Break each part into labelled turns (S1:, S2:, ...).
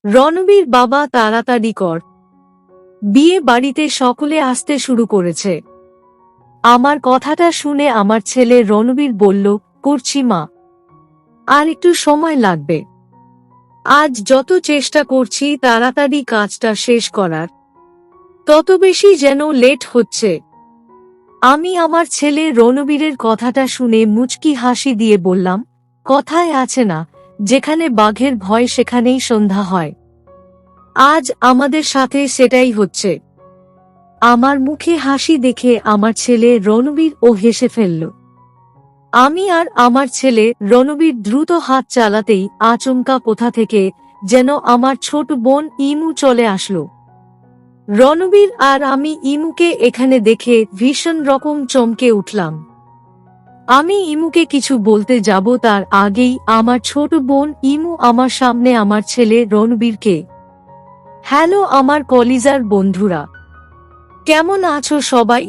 S1: রণবীর বাবা তাড়াতাড়ি কর, বিয়ে বাড়িতে সকলে আসতে শুরু করেছে। আমার কথাটা শুনে আমার ছেলে রণবীর বলল, করছি মা, আর একটু সময় লাগবে। আজ যত চেষ্টা করছি তাড়াতাড়ি কাজটা শেষ করার, তত বেশি যেন লেট হচ্ছে। আমি আমার ছেলে রণবীরের কথাটা শুনে মুচকি হাসি দিয়ে বললাম, কথায় আছে না, যেখানে বাঘের ভয় সেখানেই সন্ধ্যা হয়। আজ আমাদের সাথে সেটাই হচ্ছে। আমার মুখে হাসি দেখে আমার ছেলে রণবীর ও হেসে ফেলল। আমি আর আমার ছেলে রণবীর দ্রুত হাত চালাতেই আচমকা কোথা থেকে যেন আমার ছোট বোন ইমু চলে আসলো। রণবীর আর আমি ইমুকে এখানে দেখে ভীষণ রকম চমকে উঠলাম। আমি ইমুকে কিছু বলতে যাব তার আগেই আমার ছোট বোন ইমু আমার সামনে আমার ছেলে রণবীরকে, হ্যালো আমার কলিজার বন্ধুরা, কেমন আছো সবাই?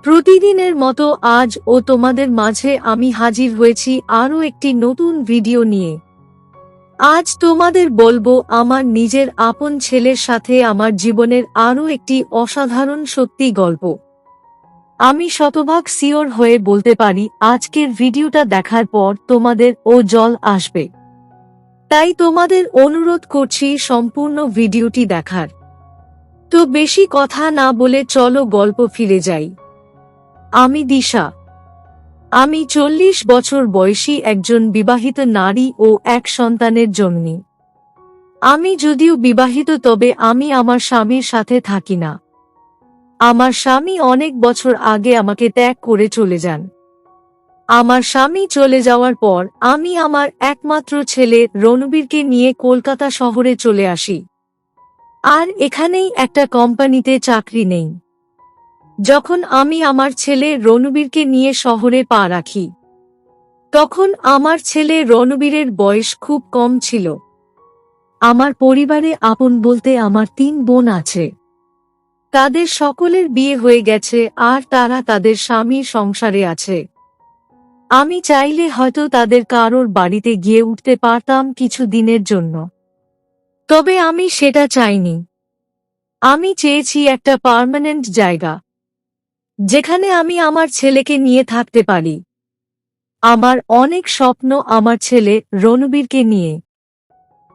S1: প্রতিদিনের মতো আজ ও তোমাদের মাঝে আমি হাজির হয়েছি আরও একটি নতুন ভিডিও নিয়ে। আজ তোমাদের বলবো আমার নিজের আপন ছেলের সাথে আমার জীবনের আরও একটি অসাধারণ সত্যি গল্প। আমি শতভাগ সিওর হয়ে বলতে পারি আজকের ভিডিওটা দেখার পর তোমাদের ও জল আসবে। তাই তোমাদের অনুরোধ করছি সম্পূর্ণ ভিডিওটি দেখার। তো বেশি কথা না বলে চলো গল্প ফিরে যাই। আমি দিশা। আমি 40 বছর বয়সী একজন বিবাহিত নারী ও এক সন্তানের জননী। আমি যদিও বিবাহিত, তবে আমি আমার স্বামীর সাথে থাকি না। আমার স্বামী অনেক বছর আগে আমাকে ত্যাগ করে চলে যান। আমার স্বামী চলে যাওয়ার পর আমি আমার একমাত্র ছেলে রণবীরকে নিয়ে কলকাতা শহরে চলে আসি। আর এখানেই একটা কোম্পানিতে চাকরি নেই। যখন আমি আমার ছেলে রণবীরকে নিয়ে শহরে পা রাখি, তখন আমার ছেলে রণবীরের বয়স খুব কম ছিল। আমার পরিবারে আপন বলতে আমার 3 বোন আছে। তাদের সকলের বিয়ে হয়ে গেছে আর তারা তাদের স্বামীর সংসারে আছে। আমি চাইলে হয়তো তাদের কারোর বাড়িতে গিয়ে উঠতে পারতাম কিছু দিনের জন্য, তবে আমি সেটা চাইনি। আমি চেয়েছি একটা পার্মানেন্ট জায়গা, যেখানে আমি আমার ছেলেকে নিয়ে থাকতে পারি। আমার অনেক স্বপ্ন আমার ছেলে রণবীরকে নিয়ে।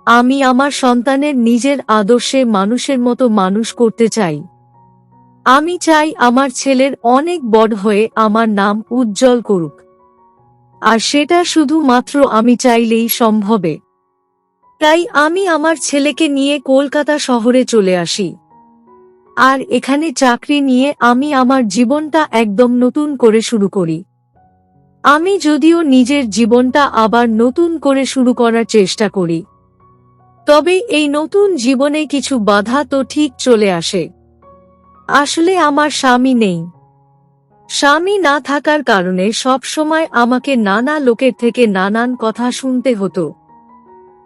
S1: আমি আমার সন্তানের নিজের আদর্শে মানুষের মতো মানুষ করতে চাই। আমি চাই আমার ছেলের অনেক বড় হয়ে আমার নাম উজ্জ্বল করুক। আর সেটা শুধুমাত্র আমি চাইলেই সম্ভবে। তাই আমি আমার ছেলেকে নিয়ে কলকাতা শহরে চলে আসি। আর এখানে চাকরি নিয়ে আমি আমার জীবনটা একদম নতুন করে শুরু করি। আমি যদিও নিজের জীবনটা আবার নতুন করে শুরু করার চেষ্টা করি, তবে এই নতুন জীবনে কিছু বাধা তো ঠিক চলে আসে। আসলে আমার স্বামী নেই। স্বামী না থাকার কারণে সব সময় আমাকে নানা লোকের থেকে নানান কথা শুনতে হতো।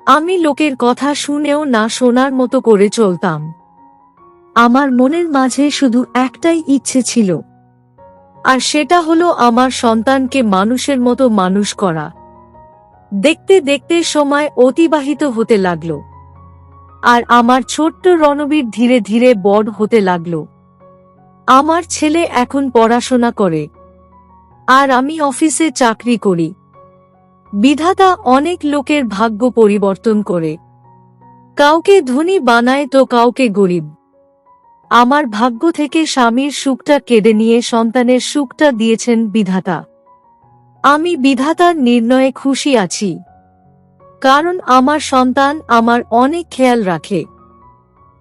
S1: আমি লোকের কথা শুনেও না শোনার মতো করে চলতাম। আমার মনের মাঝে শুধু একটাই ইচ্ছে ছিল, আর সেটা হলো আমার সন্তানকে মানুষের মতো মানুষ করা। দেখতে দেখতে সময় অতিবাহিত হতে লাগলো, আর আমার ছোট্ট রণবীর ধীরে ধীরে বড় হতে লাগলো। আমার ছেলে এখন পড়াশোনা করে, আর আমি অফিসে চাকরি করি। বিধাতা অনেক লোকের ভাগ্য পরিবর্তন করে, কাউকে ধনী বানায় তো কাউকে গরিব। আমার ভাগ্য থেকে স্বামীর সুখটা কেড়ে নিয়ে সন্তানের সুখটা দিয়েছেন বিধাতা। আমি বিধাতার নির্ণয়ে খুশি আছি, কারণ আমার সন্তান আমার অনেক খেয়াল রাখে।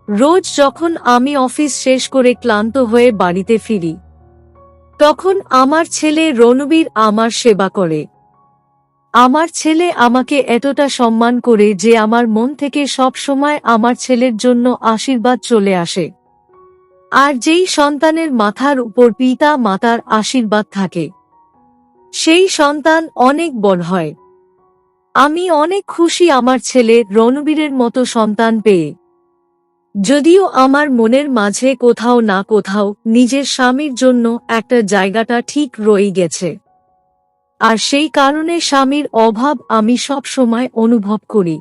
S1: রোজ যখন আমি অফিস শেষ করে ক্লান্ত হয়ে বাড়িতে ফিরি, তখন আমার ছেলে রণবীর আমার সেবা করে। আমার ছেলে আমাকে এতটা সম্মান করে যে আমার মন থেকে সব সময় আমার ছেলের জন্য আশীর্বাদ চলে আসে। আর যেই সন্তানের মাথার উপর পিতা মাতার আশীর্বাদ থাকে, সেই সন্তান অনেক বড় হয়। আমি অনেক খুশি আমার ছেলে রণবীরের মতো সন্তান পেয়ে। যদিও আমার মনের মাঝে কোথাও না কোথাও নিজের স্বামীর জন্য একটা জায়গাটা ঠিক রয়ে গেছে, আর সেই কারণে স্বামীর অভাব আমি সব সময় অনুভব করি।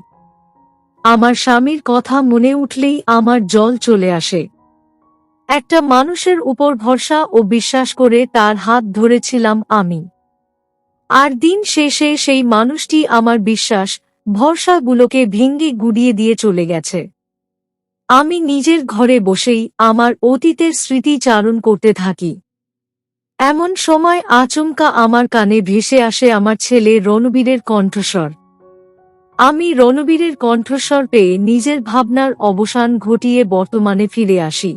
S1: আমার স্বামীর কথা মনে উঠলেই আমার জল চলে আসে। একটা মানুষের উপর ভরসা ও বিশ্বাস করে তার হাত ধরেছিলাম আমি। আর দিন শেষে সেই মানুষটি আমার বিশ্বাস, ভরসাগুলোকে ভেঙে গুড়িয়ে দিয়ে চলে গেছে। আমি নিজের ঘরে বসেই আমার অতীতের স্মৃতি চারণ করতে থাকি। এমন সময় আচমকা আমার কানে ভেসে আসে আমার ছেলে রণবীরের কণ্ঠস্বর। আমি রণবীরের কণ্ঠস্বর পেয়ে নিজের ভাবনার অবসান ঘটিয়ে বর্তমানে ফিরে আসি।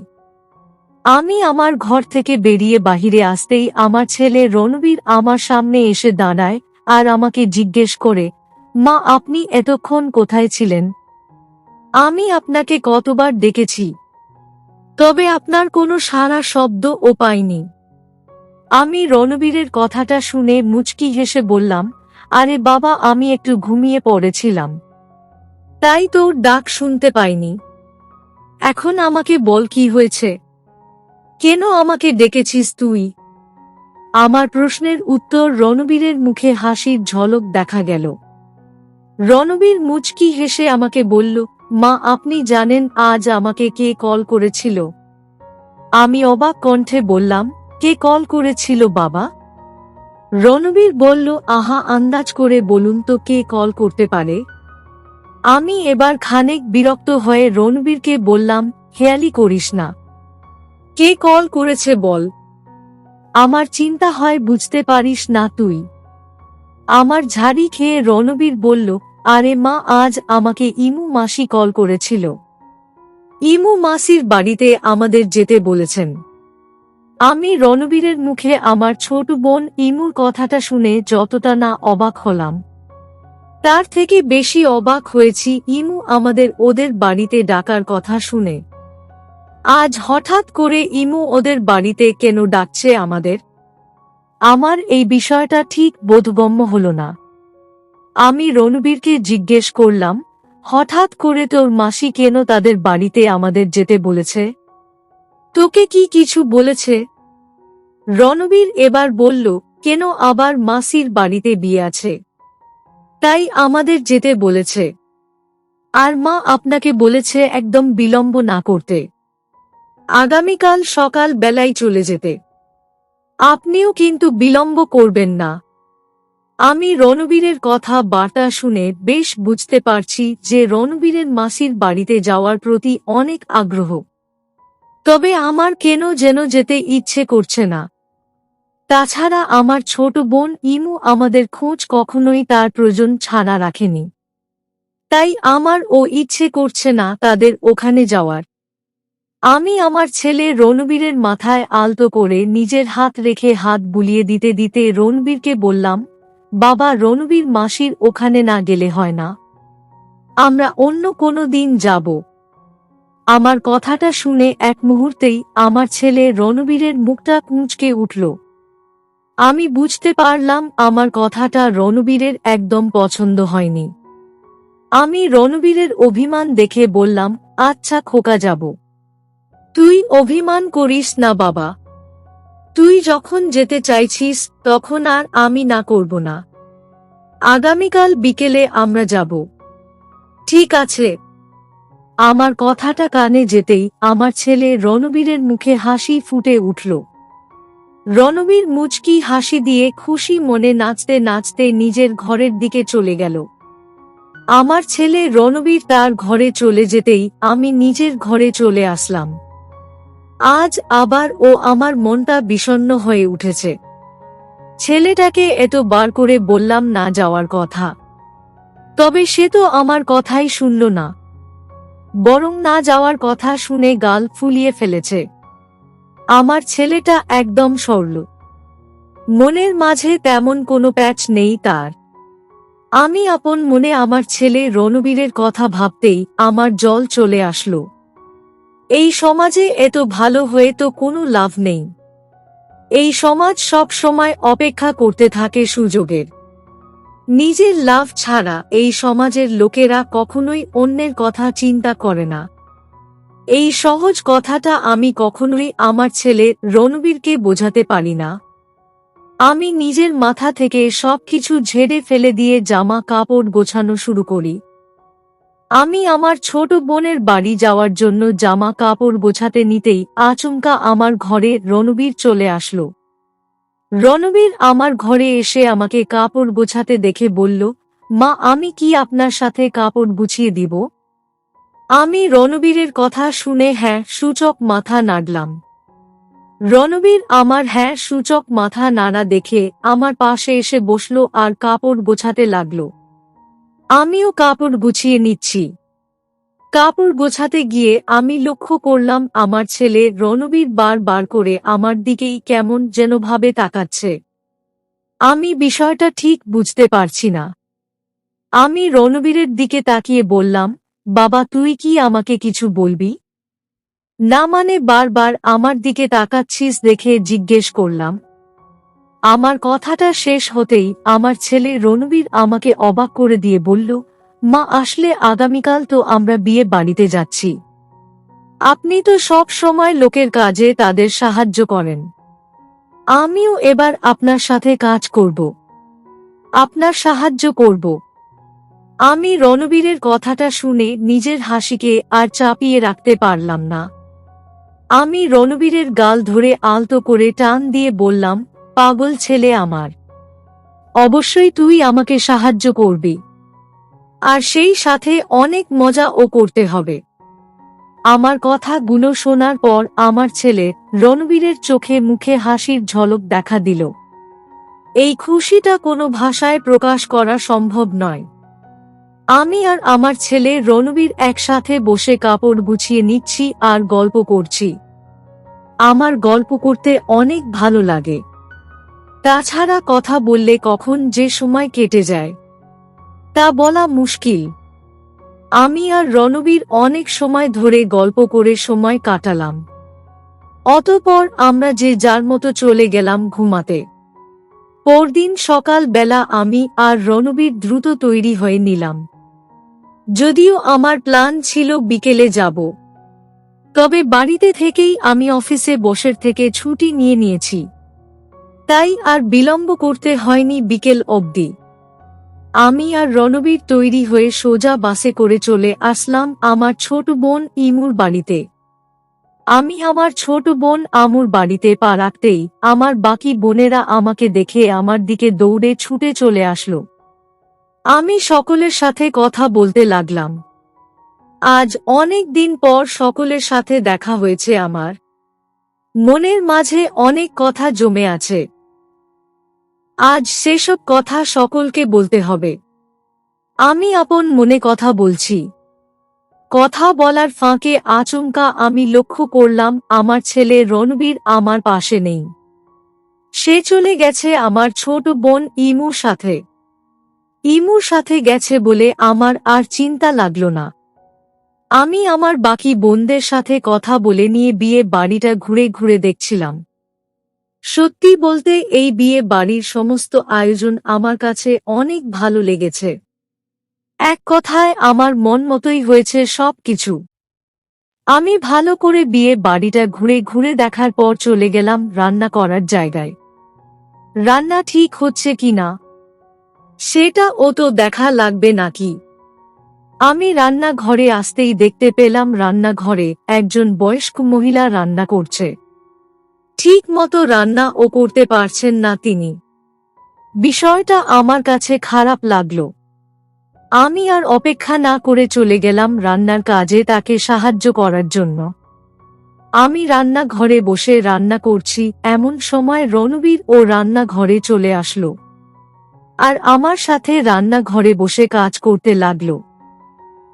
S1: আমি আমার ঘর থেকে বেরিয়ে বাহিরে আসতেই আমার ছেলে রণবীর আমার সামনে এসে দাঁড়ায় আর আমাকে জিজ্ঞেস করে, মা, আপনি এতক্ষণ কোথায় ছিলেন? আমি আপনাকে কতবার ডেকেছি, তবে আপনার কোনো সাড়া শব্দও পাইনি। আমি রণবীরের কথাটা শুনে মুচকি হেসে বললাম, আরে বাবা, আমি একটু ঘুমিয়ে পড়েছিলাম, তাই তোর ডাক শুনতে পাইনি। এখন আমাকে বল, কি হয়েছে? কেন আমাকে ডেকেছিস তুই? আমার প্রশ্নের উত্তর রণবীরের মুখে হাসির ঝলক দেখা গেল। রণবীর মুচকি হেসে আমাকে বলল, মা, আপনি জানেন আজ আমাকে কে কল করেছিল? আমি অবাক কণ্ঠে বললাম, কে কল করেছিল বাবা? রণবীর বলল, আহা, আন্দাজ করে বলুন তো কে কল করতে পারে? আমি এবার খানিক বিরক্ত হয়ে রণবীরকে বললাম, হেয়ালি করিস না, কে কল করেছে বল। আমার চিন্তা হয় বুঝতে পারিস না তুই। আমার ঝাড়ি খেয়ে রণবীর বলল, আরে মা, আজ আমাকে ইমু মাসি কল করেছিল। ইমু মাসির বাড়িতে আমাদের যেতে বলেছেন। আমি রণবীরের মুখে আমার ছোট বোন ইমুর কথাটা শুনে যতটা না অবাক হলাম, তার থেকে বেশি অবাক হয়েছি ইমু আমাদের ওদের বাড়িতে ডাকার কথা শুনে। আজ হঠাৎ করে ইমু ওদের বাড়িতে কেন ডাকছে আমাদের? আমার এই বিষয়টা ঠিক বোধগম্য হল না। আমি রণবীরকে জিজ্ঞেস করলাম, হঠাৎ করে তোর মাসি কেন তাদের বাড়িতে আমাদের যেতে বলেছে? তোকে কি কিছু বলেছে? রণবীর এবার বলল, কেন, আবার মাসির বাড়িতে বিয়ে আছে, তাই আমাদের যেতে বলেছে। আর মা আপনাকে বলেছে একদম বিলম্ব না করতে, আগামীকাল সকাল বেলায় চলে যেতে। আপনিও কিন্তু বিলম্ব করবেন না। আমি রণবীরের কথা বার্তা শুনে বেশ বুঝতে পারছি যে রণবীরের মাসির বাড়িতে যাওয়ার প্রতি অনেক আগ্রহ, তবে আমার কেন যেন যেতে ইচ্ছে করছে না। তাছাড়া আমার ছোট বোন ইমু আমাদের খোঁজ কখনোই তার প্রয়োজন ছাড়া রাখেনি, তাই আমারও ইচ্ছে করছে না তাদের ওখানে যাওয়ার। আমি আমার ছেলে রণবীরের মাথায় আলতো করে নিজের হাত রেখে হাত বুলিয়ে দিতে দিতে রণবীরকে বললাম, বাবা, রণবীর মাসির ওখানে না গেলে হয় না, আমরা অন্য কোনো দিন যাব। আমার কথাটা শুনে এক মুহূর্তেই আমার ছেলে রণবীরের মুখটা কুঁচকে উঠল। আমি বুঝতে পারলাম আমার কথাটা রণবীরের একদম পছন্দ হয়নি। আমি রণবীরের অভিমান দেখে বললাম, আচ্ছা খোকা, যাব। তুই অভিমান করিস না বাবা, তুই যখন যেতে চাইছিস তখন আর আমি না করব না। আগামীকাল বিকেলে আমরা যাব। ঠিক আছে। আমার কথাটা কানে যেতেই আমার ছেলে রণবীরের মুখে হাসি ফুটে উঠল। রণবীর মুচকি হাসি দিয়ে খুশি মনে নাচতে নাচতে নিজের ঘরের দিকে চলে গেল। আমার ছেলে রণবীর তার ঘরে চলে যেতেই আমি নিজের ঘরে চলে আসলাম। আজ আবার আমার মনটা বিষণ্ণ হয়ে উঠেছে। ছেলেটাকে এত বার করে বললাম না যাওয়ার কথা, তবে সে তো আমার কথাই শুনল না, বরং না যাওয়ার কথা শুনে গাল ফুলিয়ে ফেলেছে। আমার ছেলেটা একদম সরল, মনের মাঝে তেমন কোনো প্যাচ নেই তার। আমি আপন মনে আমার ছেলে রণবীরের কথা ভাবতেই আমার জল চলে আসলো। এই সমাজে এত ভালো হয়ে তো কোনো লাভ নেই। এই সমাজ সব সময় অপেক্ষা করতে থাকে সুযোগের। নিজের লাভ ছাড়া এই সমাজের লোকেরা কখনোই অন্যের কথা চিন্তা করে না। এই সহজ কথাটা আমি কখনোই আমার ছেলে রণবীরকে বোঝাতে পারি না। আমি নিজের মাথা থেকে সবকিছু ঝেড়ে ফেলে দিয়ে জামা কাপড় গোছানো শুরু করি। আমি আমার ছোট বোনের বাড়ি যাওয়ার জন্য জামা কাপড় গোছাতে নিতেই আচমকা আমার ঘরে রণবীর চলে আসলো। রণবীর আমার ঘরে এসে আমাকে কাপড় গোছাতে দেখে বলল, মা, আমি কি আপনার সাথে কাপড় গুছিয়ে দিব? আমি রণবীরের কথা শুনে হ্যাঁ সূচক মাথা নাড়লাম। রণবীর আমার হ্যাঁ সূচক মাথা নাড়া দেখে আমার পাশে এসে বসল আর কাপড় গোছাতে লাগল। আমিও কাপড় গুছিয়ে নিচ্ছি। কাপড় গোছাতে গিয়ে আমি লক্ষ্য করলাম আমার ছেলে রণবীর বার করে আমার দিকেই কেমন যেন ভাবে তাকাচ্ছে। আমি বিষয়টা ঠিক বুঝতে পারছি না। আমি রণবীরের দিকে তাকিয়ে বললাম, বাবা, তুই কি আমাকে কিছু বলবি? না মানে বারবার আমার দিকে তাকাচ্ছিস দেখে জিজ্ঞেস করলাম। আমার কথাটা শেষ হতেই আমার ছেলে রণবীর আমাকে অবাক করে দিয়ে বলল, মা, আসলে আগামীকাল তো আমরা বিয়ে বাড়িতে যাচ্ছি। আপনি তো সব সময় লোকের কাজে তাদের সাহায্য করেন। আমিও এবার আপনার সাথে কাজ করব, আপনার সাহায্য করব। আমি রণবীরের কথাটা শুনে নিজের হাসিকে আর চাপিয়ে রাখতে পারলাম না। আমি রণবীরের গাল ধরে আলতো করে টান দিয়ে বললাম, পাগল ছেলে আমার, অবশ্যই তুই আমাকে সাহায্য করবি, আর সেই সাথে অনেক মজাও করতে হবে। আমার কথাগুলো শোনার পর আমার ছেলে রণবীরের চোখে মুখে হাসির ঝলক দেখা দিল। এই খুশিটা কোনো ভাষায় প্রকাশ করা সম্ভব নয়। আমি আর আমার ছেলে রণবীর একসাথে বসে কাপড় গুছিয়ে নিচ্ছি আর গল্প করছি। আমার গল্প করতে অনেক ভালো লাগে। তাছাড়া কথা বললে কখন যে সময় কেটে যায় তা বলা মুশকিল। আমি আর রণবীর অনেক সময় ধরে গল্প করে সময় কাটালাম। অতঃপর আমরা যে যার মতো চলে গেলাম ঘুমাতে। পরদিন সকাল বেলা আমি আর রণবীর দ্রুত তৈরি হয়ে নিলাম। যদিও আমার প্ল্যান ছিল বিকেলে যাব, তবে বাড়িতে থেকেই আমি অফিসে বসের থেকে ছুটি নিয়ে নিয়েছি, তাই আর বিলম্ব করতে হয়নি বিকেল অবধি। আমি আর রণবীর তৈরি হয়ে সোজা বাসে করে চলে আসলাম আমার ছোট বোন ইমুর বাড়িতে। আমি আমার ছোট বোন আমুর বাড়িতে পা রাখতেই আমার বাকি বোনেরা আমাকে দেখে আমার দিকে দৌড়ে ছুটে চলে আসলো। আমি সকলের সাথে কথা বলতে লাগলাম। আজ অনেক দিন পর সকলের সাথে দেখা হয়েছে আমার। মনের মাঝে অনেক কথা জমে আছে। আজ সেসব কথা সকলকে বলতে হবে। আমি আপন মনে কথা বলছি। কথা বলার ফাঁকে আচমকা আমি লক্ষ্য করলাম আমার ছেলে রণবীর আমার পাশে নেই। সে চলে গেছে আমার ছোট বোন ইমুর সাথে। ইমুর সাথে গেছে বলে আমার আর চিন্তা লাগলো না। আমি আমার বাকি বোনদের সাথে কথা বলে নিয়ে বিয়ে বাড়িটা ঘুরে ঘুরে দেখছিলাম। সত্যি বলতে এই বিয়ে বাড়ির সমস্ত আয়োজন আমার কাছে অনেক ভালো লেগেছে। এক কথায় আমার মন মতোই হয়েছে সবকিছু। আমি ভালো করে বিয়ে বাড়িটা ঘুরে ঘুরে দেখার পর চলে গেলাম রান্না করার জায়গায়। রান্না ঠিক হচ্ছে কিনা সেটা ও তো দেখা লাগবে নাকি। আমি রান্নাঘরে আসতেই দেখতে পেলাম রান্নাঘরে একজন বয়স্ক মহিলা রান্না করছে। ঠিক মতো রান্না ও করতে পারছেন না তিনি। বিষয়টা আমার কাছে খারাপ লাগলো। আমি আর অপেক্ষা না করে চলে গেলাম রান্নার কাজে তাকে সাহায্য করার জন্য। আমি রান্নাঘরে বসে রান্না করছি, এমন সময় রণবীর ও রান্নাঘরে চলে আসলো আর আমার সাথে রান্নাঘরে বসে কাজ করতে লাগলো।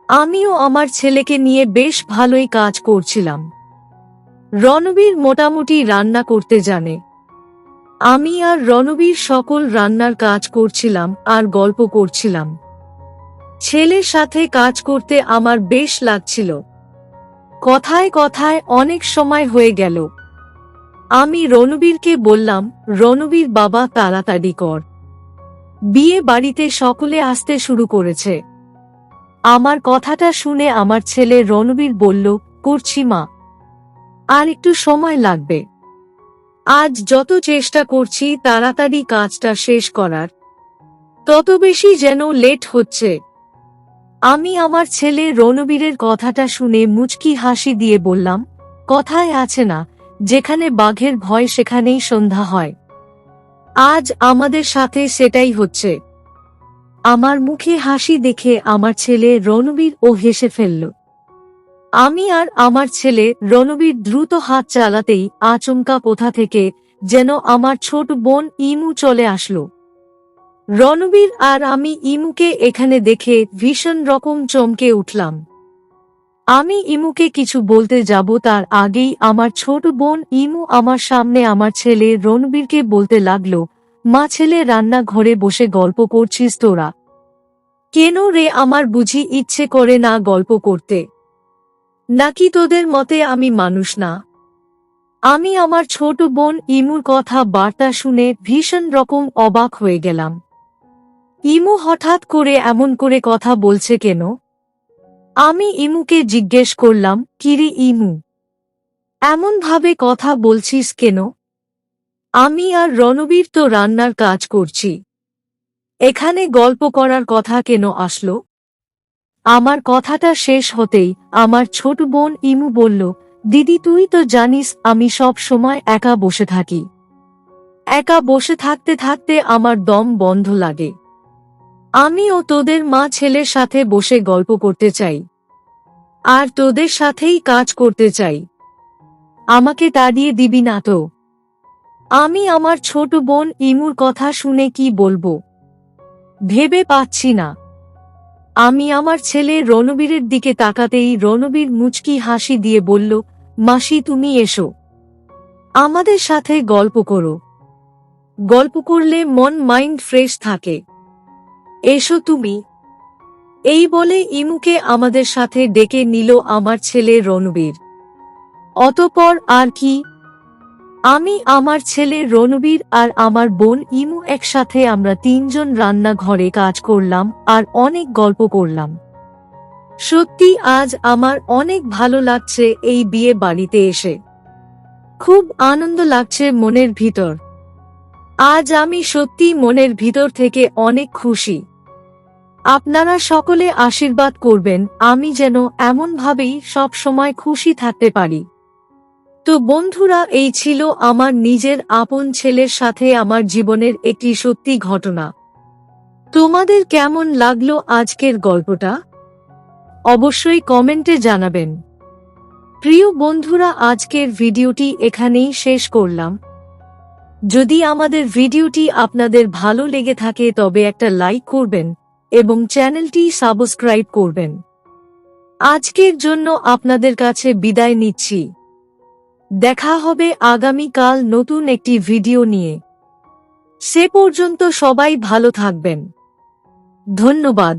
S1: আমিও আমার ছেলেকে নিয়ে বেশ ভালোই কাজ করছিলাম। রণবীর মোটামুটি রান্না করতে জানে। আমি আর রণবীর সকল রান্নার কাজ করছিলাম আর গল্প করছিলাম। ছেলের সাথে কাজ করতে আমার বেশ লাগছিল। কথায় কথায় অনেক সময় হয়ে গেল। আমি রণবীরকে বললাম, রণবীর বাবা, তাড়াতাড়ি কর, বিয়ে বাড়িতে সকলে আসতে শুরু করেছে। আমার কথাটা শুনে আমার ছেলে রণবীর বলল, করছি মা, আর একটু সময় লাগবে। আজ যত চেষ্টা করছি তাড়াতাড়ি কাজটা শেষ করার, তত বেশি যেন লেট হচ্ছে। আমি আমার ছেলে রণবীরের কথাটা শুনে মুচকি হাসি দিয়ে বললাম, কথায় আছে না, যেখানে বাঘের ভয় সেখানেই সন্ধ্যা হয়। আজ আমাদের সাথে সেটাই হচ্ছে। আমার মুখে হাসি দেখে আমার ছেলে রণবীর ও হেসে ফেলল। আমি আর আমার ছেলে রণবীর দ্রুত হাত চালাতেই আচমকা কোথা থেকে যেন আমার ছোট বোন ইমু চলে আসলো। রণবীর আর আমি ইমুকে এখানে দেখে ভীষণ রকম চমকে উঠলাম। আমি ইমুকে কিছু বলতে যাব তার আগেই আমার ছোট বোন ইমু আমার সামনে আমার ছেলে রণবীরকে বলতে লাগলো, মা, ছেলে রান্নাঘরে বসে গল্প করছিস তোরা? কেন রে, আমার বুঝি ইচ্ছে করে না গল্প করতে? নাকি তোদের মতে আমি মানুষ না? আমি আমার ছোট বোন ইমুর কথা বার্তা শুনে ভীষণ রকম অবাক হয়ে গেলাম। ইমু হঠাৎ করে এমন করে কথা বলছে কেন? আমি ইমুকে জিজ্ঞেস করলাম, কিরে ইমু, এমন ভাবে কথা বলছিস কেন? আমি আর রণবীর তো রান্নার কাজ করছি, এখানে গল্প করার কথা কেন আসলো? আমার কথাটা শেষ হতেই আমার ছোট বোন ইমু বলল, দিদি, তুই তো জানিস আমি সব সময় একা বসে থাকি। একা বসে থাকতে থাকতে আমার দম বন্ধ লাগে। আমিও তোদের মা ছেলের সাথে বসে গল্প করতে চাই, আর তোদের সাথেই কাজ করতে চাই। আমাকে তাড়িয়ে দিবি না তো? আমি আমার ছোট বোন ইমুর কথা শুনে কি বলবো ভেবে পাচ্ছি না। আমি আমার ছেলে রণবীরের দিকে তাকাতেই রণবীর মুচকি হাসি দিয়ে বলল, মাসি, তুমি এসো, আমাদের সাথে গল্প করো। গল্প করলে মন মাইন্ড ফ্রেশ থাকে। এসো তুমি। এই বলে ইমুকে আমাদের সাথে ডেকে নিল আমার ছেলে রণবীর। অতঃপর আর কি, আমি, আমার ছেলে রণবীর আর আমার বোন ইমু একসাথে আমরা তিনজন রান্নাঘরে কাজ করলাম আর অনেক গল্প করলাম। সত্যি আজ আমার অনেক ভালো লাগছে এই বিয়ে বাড়িতে এসে। খুব আনন্দ লাগছে মনের ভিতর। আজ আমি সত্যি মনের ভিতর থেকে অনেক খুশি। আপনারা সকলে আশীর্বাদ করবেন আমি যেন এমনভাবেই সব সময় খুশি থাকতে পারি। তো বন্ধুরা, এই ছিল আমার নিজের আপন ছেলের সাথে আমার জীবনের একটি সত্যি ঘটনা। তোমাদের কেমন লাগলো আজকের গল্পটা? অবশ্যই কমেন্টে জানাবেন। প্রিয় বন্ধুরা, আজকের ভিডিওটি এখানেই শেষ করলাম। যদি আমাদের ভিডিওটি আপনাদের ভালো লেগে থাকে তবে একটা লাইক করবেন এবং চ্যানেলটি সাবস্ক্রাইব করবেন। আজকের জন্য আপনাদের কাছে বিদায় নিচ্ছি। দেখা হবে আগামীকাল নতুন একটি ভিডিও নিয়ে। সে পর্যন্ত সবাই ভালো থাকবেন। ধন্যবাদ।